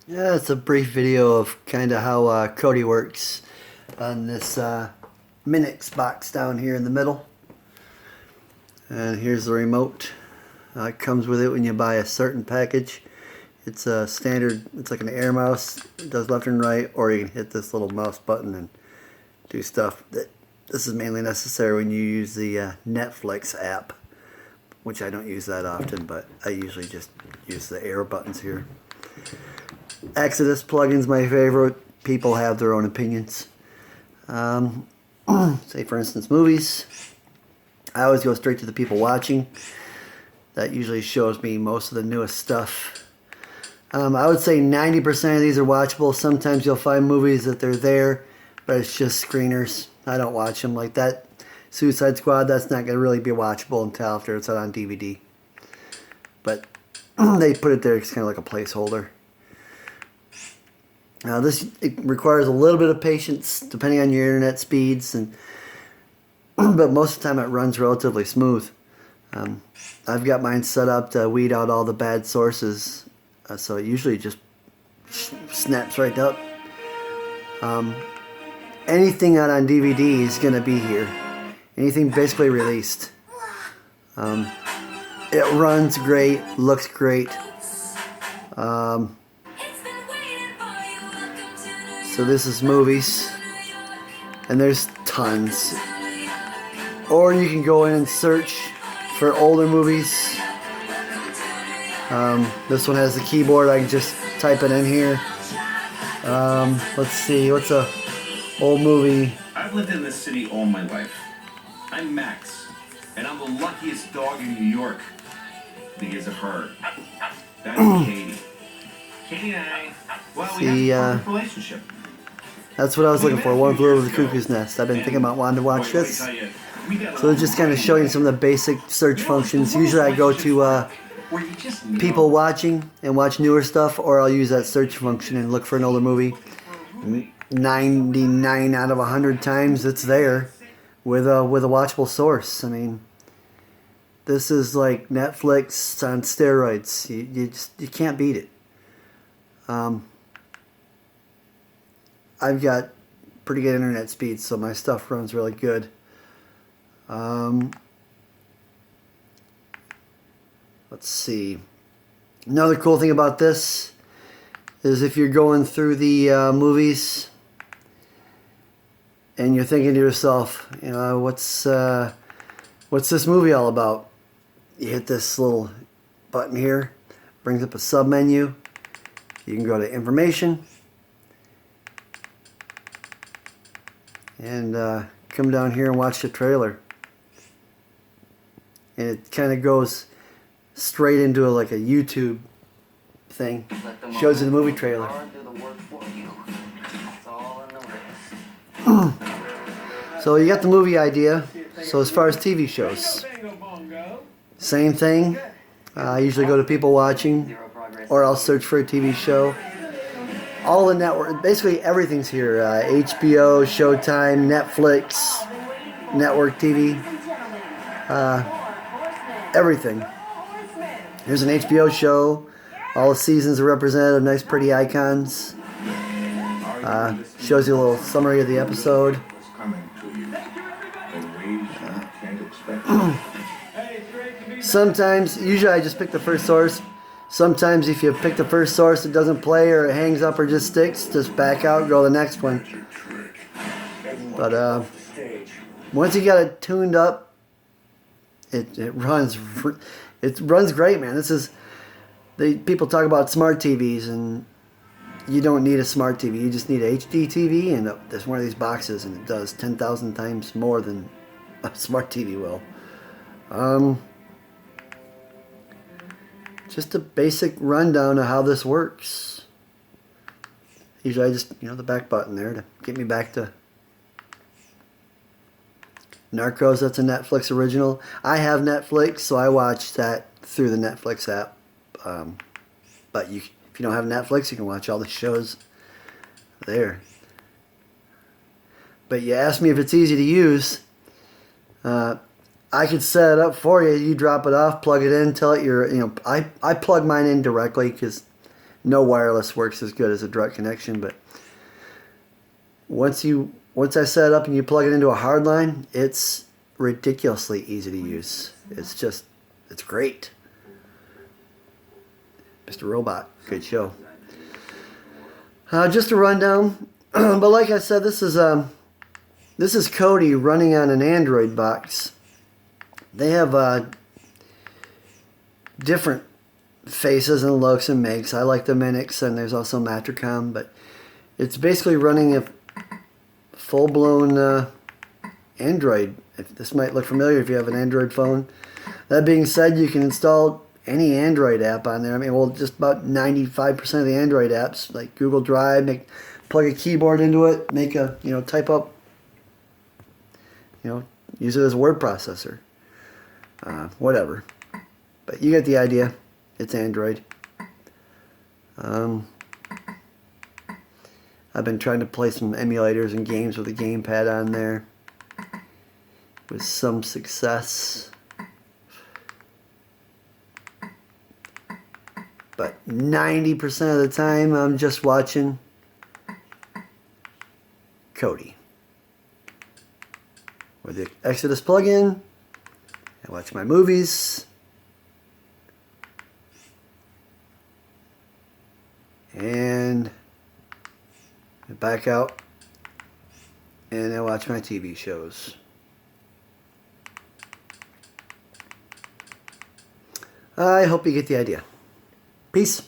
Yeah, it's a brief video of kind of how Kodi works on this Minix box down here in the middle. And here's the remote. It comes with it when you buy a certain package. It's a standard, it's like an air mouse. It does left and right, or you can hit this little mouse button and do stuff. This is mainly necessary when you use the Netflix app, which I don't use that often, but I usually just use the air buttons here. Exodus plugin's my favorite. People have their own opinions. Say for instance movies. I always go straight to the people watching. That usually shows me most of the newest stuff. I would say 90% of these are watchable. Sometimes you'll find movies that they're there, but it's just screeners. I don't watch them like that. Suicide Squad, that's not going to really be watchable until after it's out on DVD. But they put it there, it's kind of like a placeholder. Now it requires a little bit of patience depending on your internet speeds, but most of the time it runs relatively smooth. I've got mine set up to weed out all the bad sources, so it usually just snaps right up. Anything out on DVD is going to be here. Anything basically released. It runs great, looks great. So this is movies, and there's tons. Or you can go in and search for older movies. This one has the keyboard. I can just type it in here. Let's see, what's a old movie? I've lived in this city all my life. I'm Max, and I'm the luckiest dog in New York because of her. That's Katie. Katie and I, well, we have a perfect relationship. That's what I was looking for. One Flew Over the Cuckoo's Nest. I've been thinking about wanting to watch this. So it's just kind of showing some of the basic search functions. Usually I go to people watching and watch newer stuff, or I'll use that search function and look for an older movie. 99 out of 100 times it's there with a watchable source. I mean, this is like Netflix on steroids. You can't beat it. I've got pretty good internet speed, so my stuff runs really good. Let's see. Another cool thing about this is if you're going through the movies and you're thinking to yourself, you know, what's this movie all about? You hit this little button here, brings up a sub menu. You can go to information and come down here and watch the trailer. And it kind of goes straight into like a YouTube thing. Shows you the movie trailer. So you got the movie idea. So as far as TV shows, same thing. I usually go to people watching, or I'll search for a TV show. All the network, basically everything's here. HBO, Showtime, Netflix, network TV, everything. Here's an HBO show. All the seasons are represented, nice pretty icons. Shows you a little summary of the episode. Sometimes, usually I just pick the first source. Sometimes if you pick the first source, it doesn't play or it hangs up or just sticks, just back out and go to the next one. But once you got it tuned up, it runs great, man. People talk about smart TVs, and you don't need a smart TV. You just need a HD TV, and there's one of these boxes, and it does 10,000 times more than a smart TV will. Just a basic rundown of how this works. Usually I just, the back button there to get me back to Narcos. That's a Netflix original. I have Netflix, so I watch that through the Netflix app. But if you don't have Netflix, you can watch all the shows there. But you asked me if it's easy to use. I could set it up for you. You drop it off, plug it in, tell it I plug mine in directly because No wireless works as good as a direct connection, but once I set it up and you plug it into a hard line, it's ridiculously easy to use. It's great. Mr. Robot, good show. Just a rundown, but like I said, this is Kodi running on an Android box. They have different faces and looks and makes. I like the Minix, and there's also Matricom, but it's basically running a full-blown Android. This might look familiar if you have an Android phone. That being said, you can install any Android app on there. I mean, well, just about 95% of the Android apps, like Google Drive, plug a keyboard into it, type up, use it as a word processor, whatever. But you get the idea. It's Android. I've been trying to play some emulators and games with a gamepad on there with some success. But 90% of the time, I'm just watching Kodi. With the Exodus plugin, I watch my movies. And I back out and I watch my TV shows. I hope you get the idea. Peace.